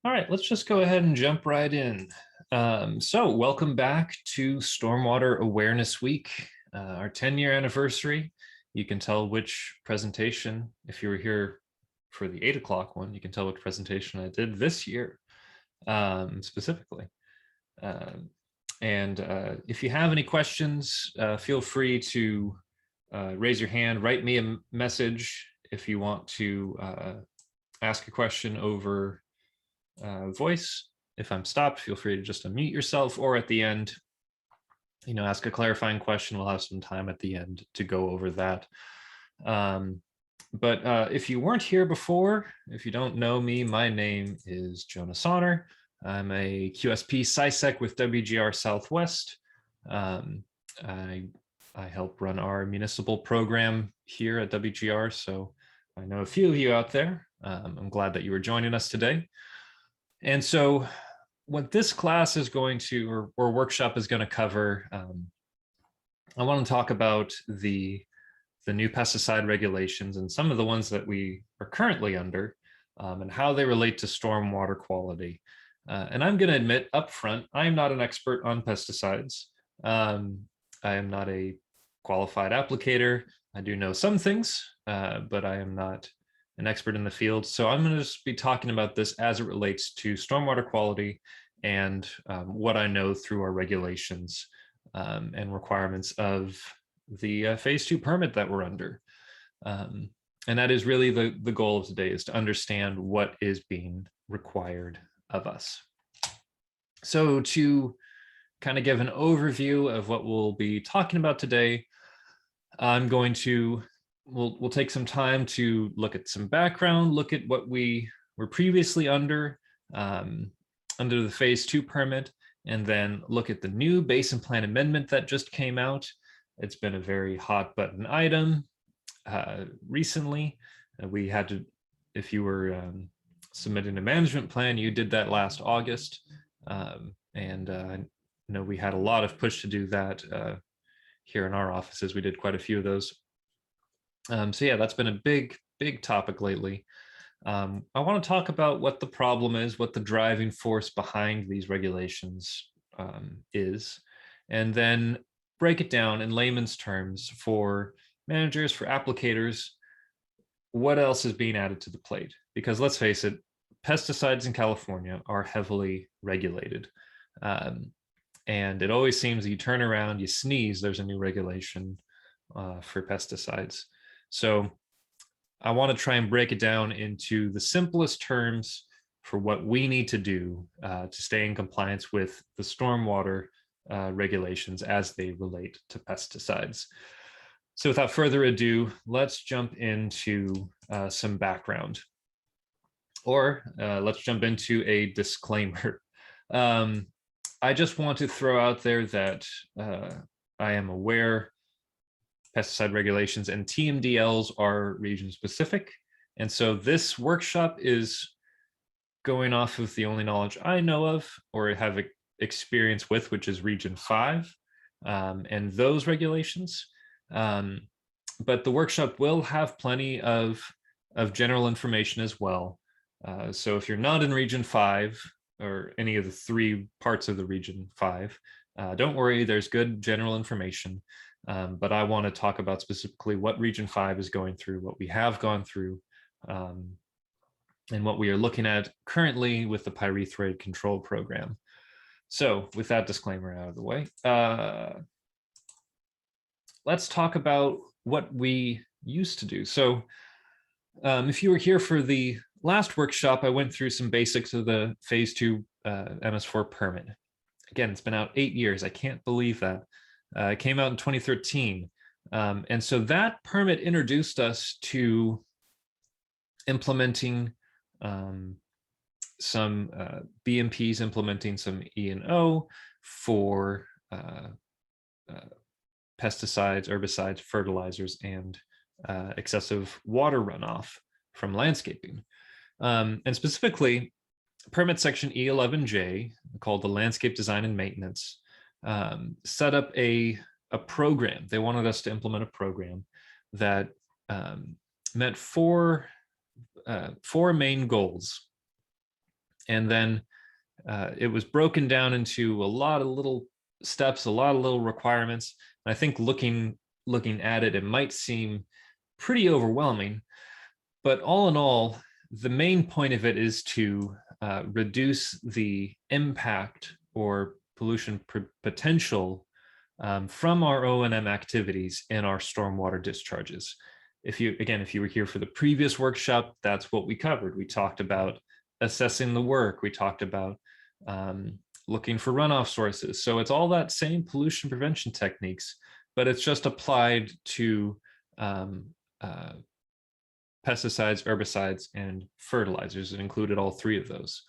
All right, let's just go ahead and jump right in. So welcome back to Stormwater Awareness Week, our 10-year anniversary. You can tell which presentation, if you were here for the 8 o'clock one, you can tell which presentation I did this year specifically. If you have any questions, feel free to raise your hand, write me a message if you want to ask a question over voice. If I'm stopped, feel free to just unmute yourself, or at the end, ask a clarifying question. We'll have some time at the end to go over that. But if you weren't here before, if you don't know me, my name is Jonah Sonner. I'm a QSP SciSec with WGR Southwest. I help run our municipal program here at WGR, so I know a few of you out there. I'm glad that you were joining us today. And so what this class is going to, or workshop is going to cover, I want to talk about the new pesticide regulations and some of the ones that we are currently under, and how they relate to stormwater quality. And I'm going to admit up front, I'm not an expert on pesticides. I am not a qualified applicator. I do know some things, but I am not an expert in the field. So I'm going to just be talking about this as it relates to stormwater quality and what I know through our regulations and requirements of the phase 2 permit that we're under. And that is really the goal of today, is to understand what is being required of us. So to kind of give an overview of what we'll be talking about today, I'm going to we'll take some time to look at some background, look at what we were previously under the phase 2 permit, and then look at the new basin plan amendment that just came out. It's been a very hot button item recently. We had to, if you were submitting a management plan, you did that last August. I know we had a lot of push to do that here in our offices. We did quite a few of those. So yeah, that's been a big topic lately. I want to talk about what the problem is, what the driving force behind these regulations is, and then break it down in layman's terms for managers, for applicators, what else is being added to the plate. Because let's face it, pesticides in California are heavily regulated. And it always seems that you turn around, you sneeze, there's a new regulation for pesticides. So I want to try and break it down into the simplest terms for what we need to do to stay in compliance with the stormwater regulations as they relate to pesticides. So without further ado, let's jump into some background. Or let's jump into a disclaimer. I just want to throw out there that I am aware pesticide regulations and TMDLs are region specific. And so this workshop is going off of the only knowledge I know of or have experience with, which is region 5 and those regulations. But the workshop will have plenty of general information as well. So if you're not in region 5 or any of the 3 parts of the region 5, don't worry, there's good general information. But I want to talk about specifically what Region 5 is going through, what we have gone through, and what we are looking at currently with the Pyrethroid Control Program. So with that disclaimer out of the way, let's talk about what we used to do. So if you were here for the last workshop, I went through some basics of the phase 2 MS4 permit. Again, it's been out 8 years. I can't believe that. It came out in 2013. And so that permit introduced us to implementing some BMPs, implementing some E&O for pesticides, herbicides, fertilizers, and excessive water runoff from landscaping. And specifically, permit section E11J, called the Landscape Design and Maintenance, set up a program. They wanted us to implement a program that met four main goals. And then it was broken down into a lot of little steps, a lot of little requirements. And I think looking at it, it might seem pretty overwhelming, but all in all, the main point of it is to reduce the impact or pollution potential from our O&M activities in our stormwater discharges. If you were here for the previous workshop, that's what we covered. We talked about assessing the work. We talked about looking for runoff sources. So it's all that same pollution prevention techniques, but it's just applied to pesticides, herbicides, and fertilizers. It included all three of those.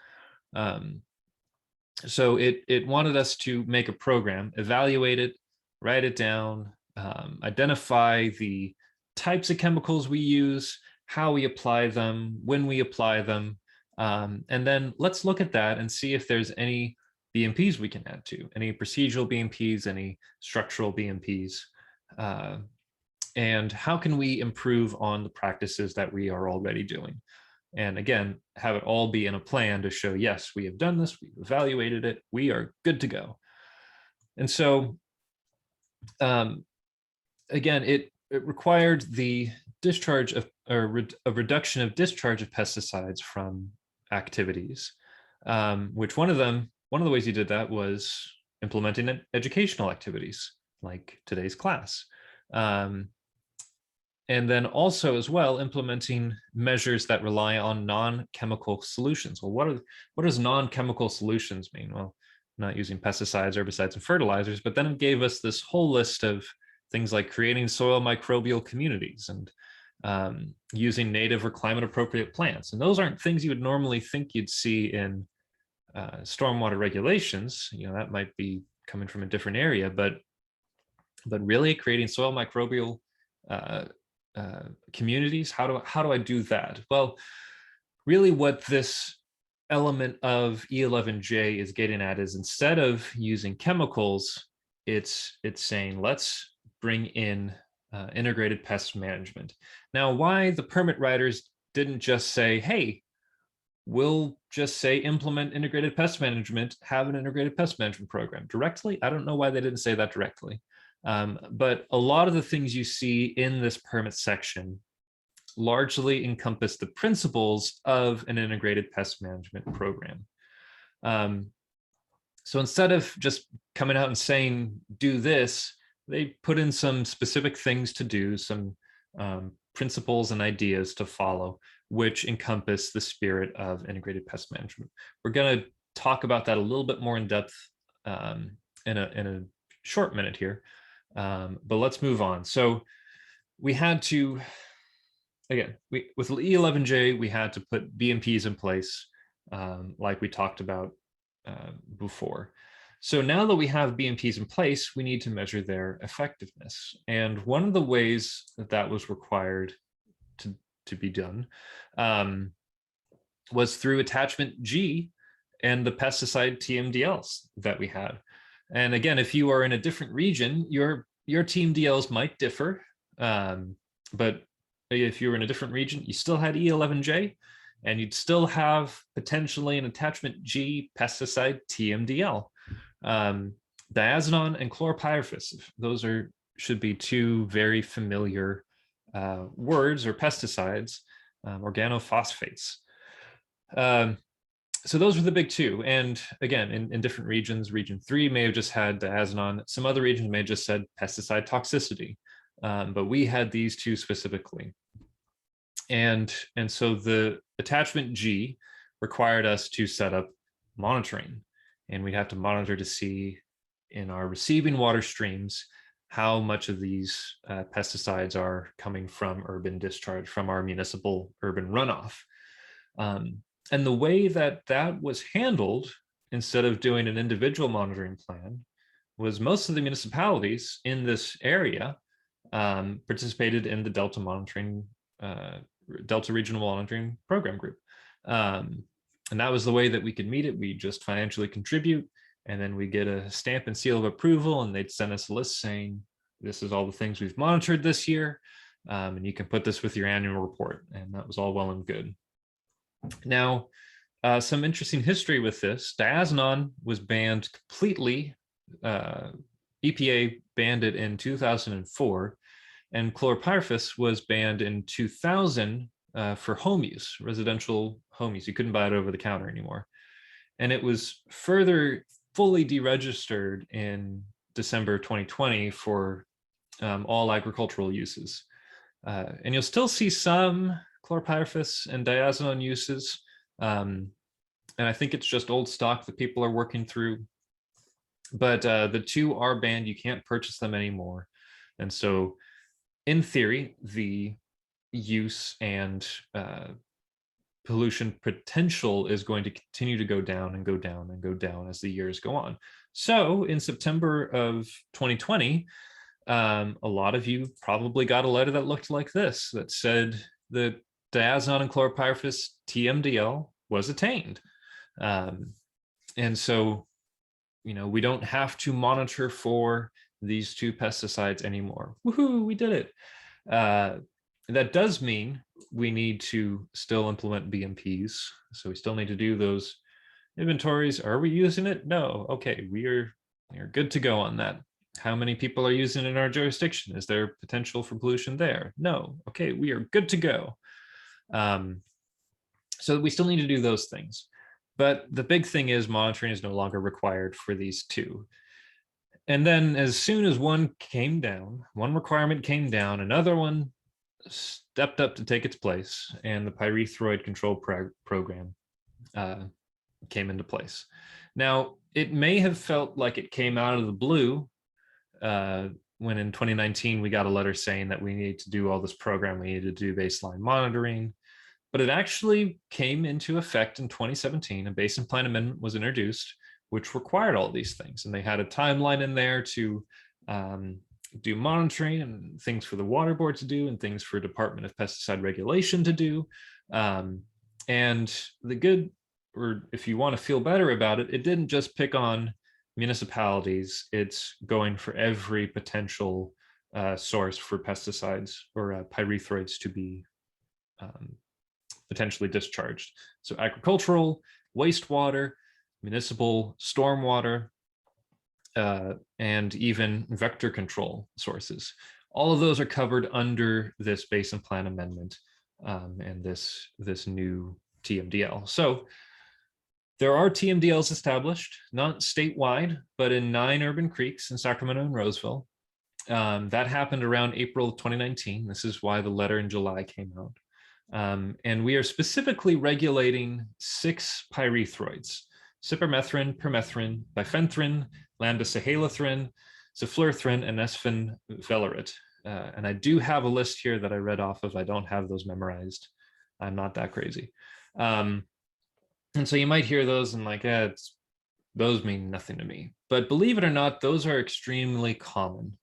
So it wanted us to make a program, evaluate it, write it down, identify the types of chemicals we use, how we apply them, when we apply them, and then let's look at that and see if there's any BMPs we can add to, any procedural BMPs, any structural BMPs, and how can we improve on the practices that we are already doing. And again, have it all be in a plan to show, yes, we have done this, we've evaluated it, we are good to go. And so, again, it required the discharge of, or a reduction of discharge of pesticides from activities, which one of the ways you did that was implementing educational activities like today's class. And then also as well, implementing measures that rely on non-chemical solutions. Well, what does non-chemical solutions mean? Well, not using pesticides, herbicides, and fertilizers, but then it gave us this whole list of things like creating soil microbial communities and using native or climate appropriate plants. And those aren't things you would normally think you'd see in stormwater regulations. You know, that might be coming from a different area, but really creating soil microbial communities, how do I do that? Well, really what this element of E11J is getting at is, instead of using chemicals, it's saying let's bring in integrated pest management. Now, why the permit writers didn't just say, hey, we'll just say implement integrated pest management, have an integrated pest management program directly? I don't know why they didn't say that directly. But a lot of the things you see in this permit section largely encompass the principles of an integrated pest management program. So instead of just coming out and saying, do this, they put in some specific things to do, some principles and ideas to follow, which encompass the spirit of integrated pest management. We're going to talk about that a little bit more in depth in a short minute here. But let's move on. So we had to, again, with E11J, we had to put BMPs in place, like we talked about before. So now that we have BMPs in place, we need to measure their effectiveness. And one of the ways that was required to be done was through attachment G and the pesticide TMDLs that we had. And again, if you are in a different region, your TMDLs might differ, but if you were in a different region, you still had E11J, and you'd still have potentially an attachment G pesticide TMDL. Diazinon and chlorpyrifos, those should be two very familiar words or pesticides, organophosphates. So those were the big two. And again, in different regions, region 3 may have just had diazinon. Some other regions may have just said pesticide toxicity, but we had these two specifically. And so the attachment G required us to set up monitoring, and we'd have to monitor to see in our receiving water streams how much of these pesticides are coming from urban discharge, from our municipal urban runoff. And the way that was handled, instead of doing an individual monitoring plan, was most of the municipalities in this area participated in the Delta Regional Monitoring Program group. And that was the way that we could meet it. We just financially contribute, and then we get a stamp and seal of approval, and they'd send us a list saying, this is all the things we've monitored this year, and you can put this with your annual report. And that was all well and good. Now, Some interesting history with this. Diazinon was banned completely. EPA banned it in 2004, and chlorpyrifos was banned in 2000 for home use, residential home use. You couldn't buy it over the counter anymore. And it was further fully deregistered in December 2020 for all agricultural uses. And you'll still see some chlorpyrifos and diazinon uses. And I think it's just old stock that people are working through. But the two are banned. You can't purchase them anymore. And so in theory, the use and pollution potential is going to continue to go down and go down and go down as the years go on. So in September of 2020, a lot of you probably got a letter that looked like this, that said that diazinon and chlorpyrifos TMDL was attained. And so, you know, we don't have to monitor for these two pesticides anymore. Woohoo, we did it. That does mean we need to still implement BMPs. So we still need to do those inventories. Are we using it? No. Okay, we're good to go on that. How many people are using it in our jurisdiction? Is there potential for pollution there? No. Okay, we are good to go. So we still need to do those things. But the big thing is monitoring is no longer required for these two. And then as soon as one came down, one requirement came down, another one stepped up to take its place, and the Pyrethroid Control Program came into place. Now, it may have felt like it came out of the blue when in 2019 we got a letter saying that we need to do all this program, we needed to do baseline monitoring, but it actually came into effect in 2017. A basin plan amendment was introduced, which required all these things. And they had a timeline in there to do monitoring and things for the water board to do and things for Department of Pesticide Regulation to do. And the good, or if you want to feel better about it, it didn't just pick on municipalities. It's going for every potential source for pesticides or pyrethroids to be potentially discharged. So agricultural, wastewater, municipal, stormwater, and even vector control sources. All of those are covered under this basin plan amendment and this new TMDL. So there are TMDLs established, not statewide, but in 9 urban creeks in Sacramento and Roseville. That happened around April 2019. This is why the letter in July came out. And we are specifically regulating 6 pyrethroids: cypermethrin, permethrin, bifenthrin, lambda-cyhalothrin, cyfluorthrin, and esfenvalerate. And I do have a list here that I read off of. I don't have those memorized. I'm not that crazy. And so you might hear those and like, those mean nothing to me. But believe it or not, those are extremely common.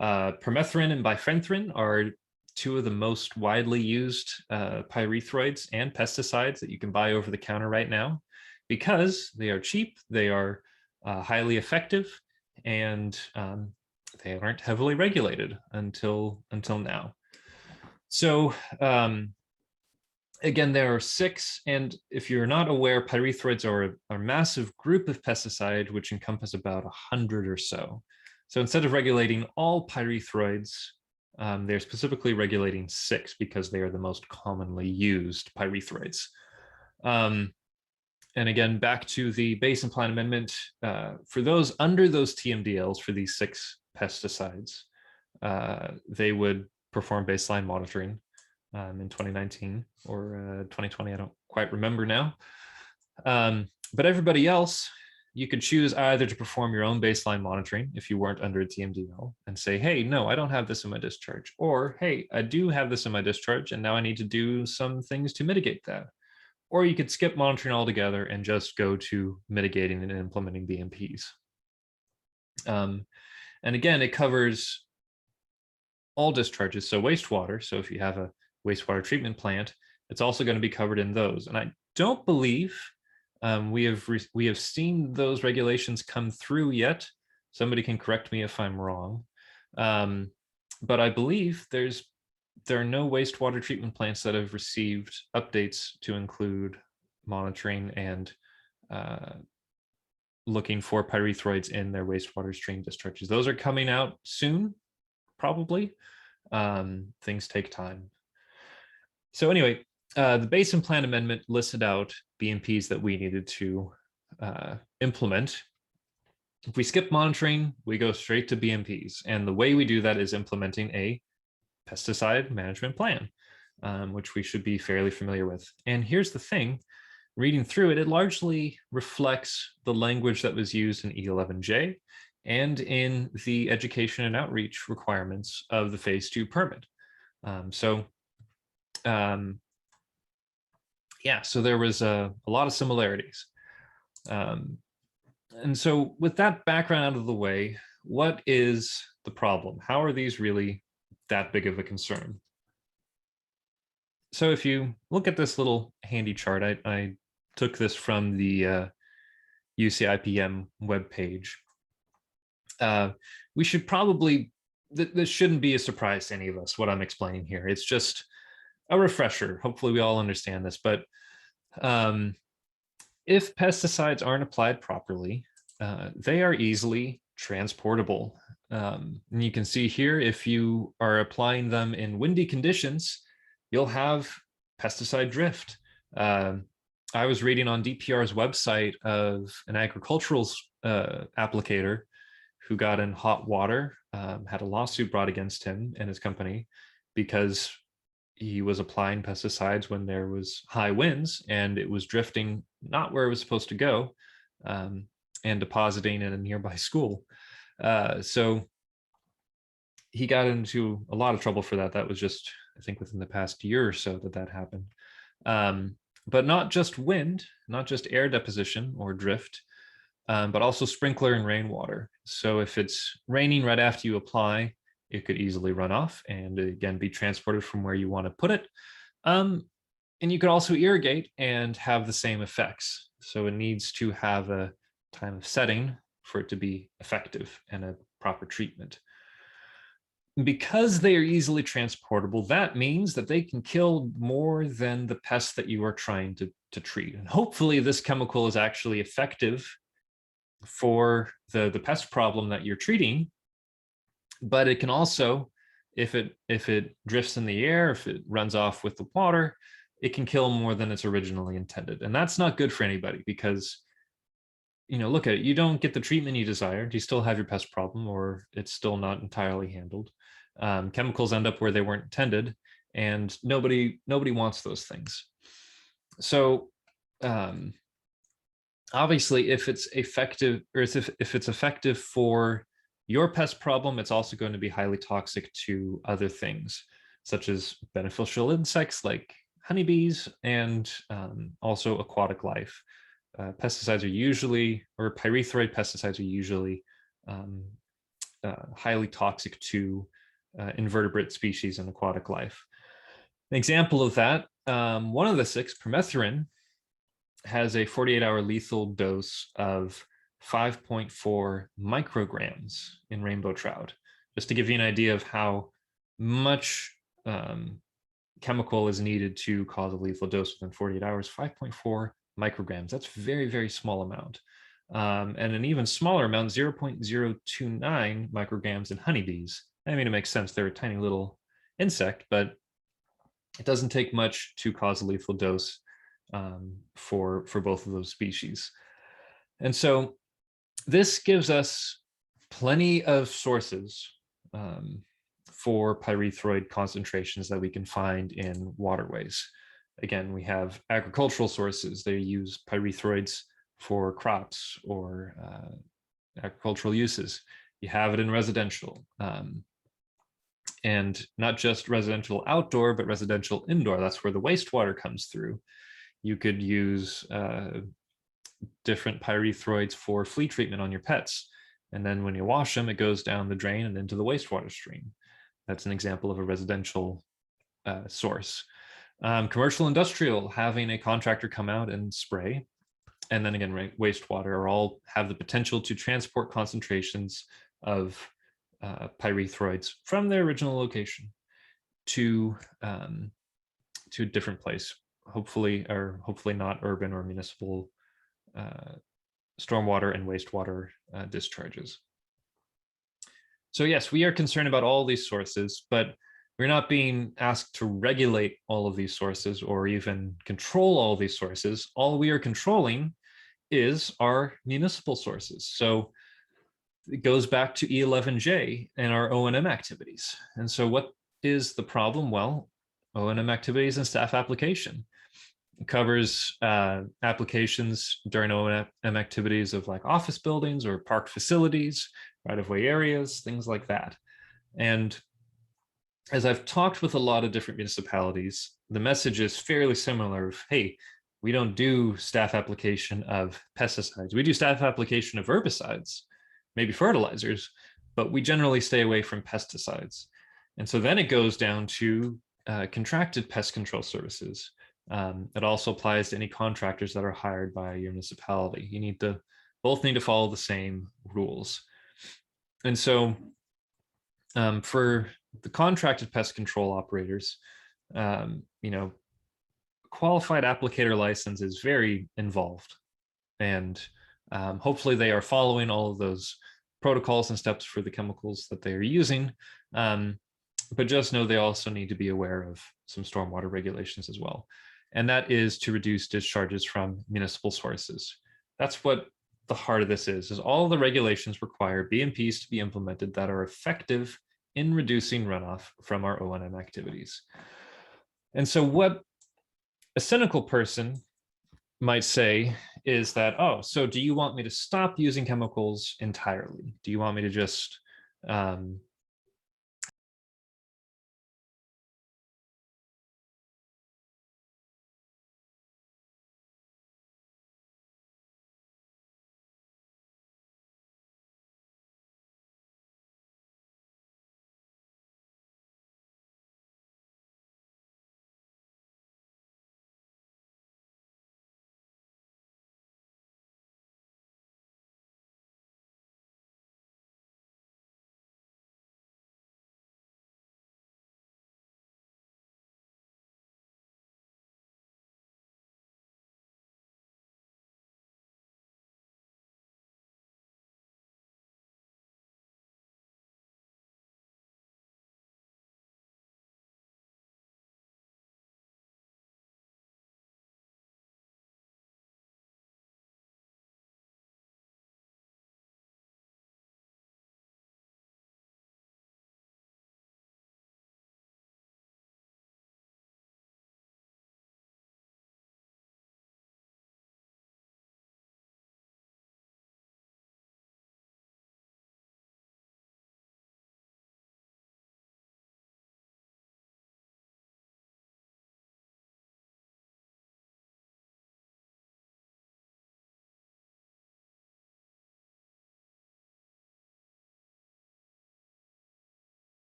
Permethrin and bifenthrin are 2 of the most widely used pyrethroids and pesticides that you can buy over the counter right now, because they are cheap, they are highly effective, and they aren't heavily regulated until now. So again, there are 6, and if you're not aware, pyrethroids are a massive group of pesticide which encompass about 100 or so. So instead of regulating all pyrethroids, they're specifically regulating 6 because they are the most commonly used pyrethroids. And again, back to the basin plan amendment, for those under those TMDLs for these 6 pesticides, they would perform baseline monitoring in 2019 or 2020, I don't quite remember now. But everybody else, you could choose either to perform your own baseline monitoring if you weren't under a TMDL and say, hey, no, I don't have this in my discharge. Or, hey, I do have this in my discharge and now I need to do some things to mitigate that. Or you could skip monitoring altogether and just go to mitigating and implementing BMPs. And again, it covers all discharges. So wastewater. So if you have a wastewater treatment plant, it's also going to be covered in those. And I don't believe we have seen those regulations come through yet. Somebody can correct me if I'm wrong. But I believe there are no wastewater treatment plants that have received updates to include monitoring and looking for pyrethroids in their wastewater stream discharges. Those are coming out soon, probably. Things take time. So anyway, the Basin Plan Amendment listed out BMPs that we needed to implement. If we skip monitoring, we go straight to BMPs. And the way we do that is implementing a pesticide management plan, which we should be fairly familiar with. And here's the thing, reading through it, it largely reflects the language that was used in E11J and in the education and outreach requirements of the Phase 2 permit. Yeah, so there was a lot of similarities. And so with that background out of the way, what is the problem? How are these really that big of a concern? So if you look at this little handy chart, I took this from the UCIPM webpage. We should probably, this shouldn't be a surprise to any of us, what I'm explaining here. It's just a refresher. Hopefully we all understand this, but if pesticides aren't applied properly, they are easily transportable. And you can see here, if you are applying them in windy conditions, you'll have pesticide drift. I was reading on DPR's website of an agricultural applicator who got in hot water, had a lawsuit brought against him and his company because he was applying pesticides when there was high winds and it was drifting not where it was supposed to go, and depositing in a nearby school. So he got into a lot of trouble for that. That was just, I think, within the past year or so that happened. But not just wind, not just air deposition or drift, but also sprinkler and rainwater. So if it's raining right after you apply, it could easily run off and again be transported from where you want to put it. And you could also irrigate and have the same effects. So it needs to have a time of setting for it to be effective and a proper treatment. Because they are easily transportable, that means that they can kill more than the pests that you are trying to treat. And hopefully this chemical is actually effective for the pest problem that you're treating, but it can also, if it drifts in the air, if it runs off with the water, it can kill more than it's originally intended. And that's not good for anybody because, you know, look at it, you don't get the treatment you desired, you still have your pest problem, or it's still not entirely handled. Chemicals end up where they weren't intended, and nobody wants those things. So obviously, if it's effective, or if it's effective for your pest problem, it's also going to be highly toxic to other things, such as beneficial insects like honeybees and also aquatic life. Pesticides are usually, or pyrethroid pesticides are usually highly toxic to invertebrate species and aquatic life. An example of that, one of the 6, permethrin, has a 48-hour lethal dose of 5.4 micrograms in rainbow trout. Just to give you an idea of how much chemical is needed to cause a lethal dose within 48 hours, 5.4 micrograms. That's very, very small amount. And an even smaller amount, 0.029 micrograms in honeybees. I mean, it makes sense. They're a tiny little insect, but it doesn't take much to cause a lethal dose for both of those species. And so this gives us plenty of sources for pyrethroid concentrations that we can find in waterways. Again, we have agricultural sources. They use pyrethroids for crops or agricultural uses. You have it in residential. And not just residential outdoor, but residential indoor. That's where the wastewater comes through. You could use different pyrethroids for flea treatment on your pets. And then when you wash them, it goes down the drain and into the wastewater stream. That's an example of a residential source. Commercial, industrial, having a contractor come out and spray. And then again, wastewater are all have the potential to transport concentrations of pyrethroids from their original location to a different place. hopefully not urban or municipal stormwater and wastewater discharges. So yes, we are concerned about all these sources, but we're not being asked to regulate all of these sources or even control all these sources. All we are controlling is our municipal sources. So it goes back to E11J and our O&M activities. And so what is the problem? Well, O&M activities and staff application. It covers applications during O&M activities of like office buildings or parked facilities, right-of-way areas, things like that. And as I've talked with a lot of different municipalities, the message is fairly similar of, hey, we don't do staff application of pesticides. We do staff application of herbicides, maybe fertilizers, but we generally stay away from pesticides. And so then it goes down to contracted pest control services. It also applies to any contractors that are hired by your municipality. You both need to follow the same rules. And so for the contracted pest control operators, qualified applicator license is very involved. And hopefully they are following all of those protocols and steps for the chemicals that they are using. But just know they also need to be aware of some stormwater regulations as well. And that is to reduce discharges from municipal sources. That's what the heart of this is all the regulations require BMPs to be implemented that are effective in reducing runoff from our O&M activities. And so what a cynical person might say is that, oh, so do you want me to stop using chemicals entirely? Do you want me to just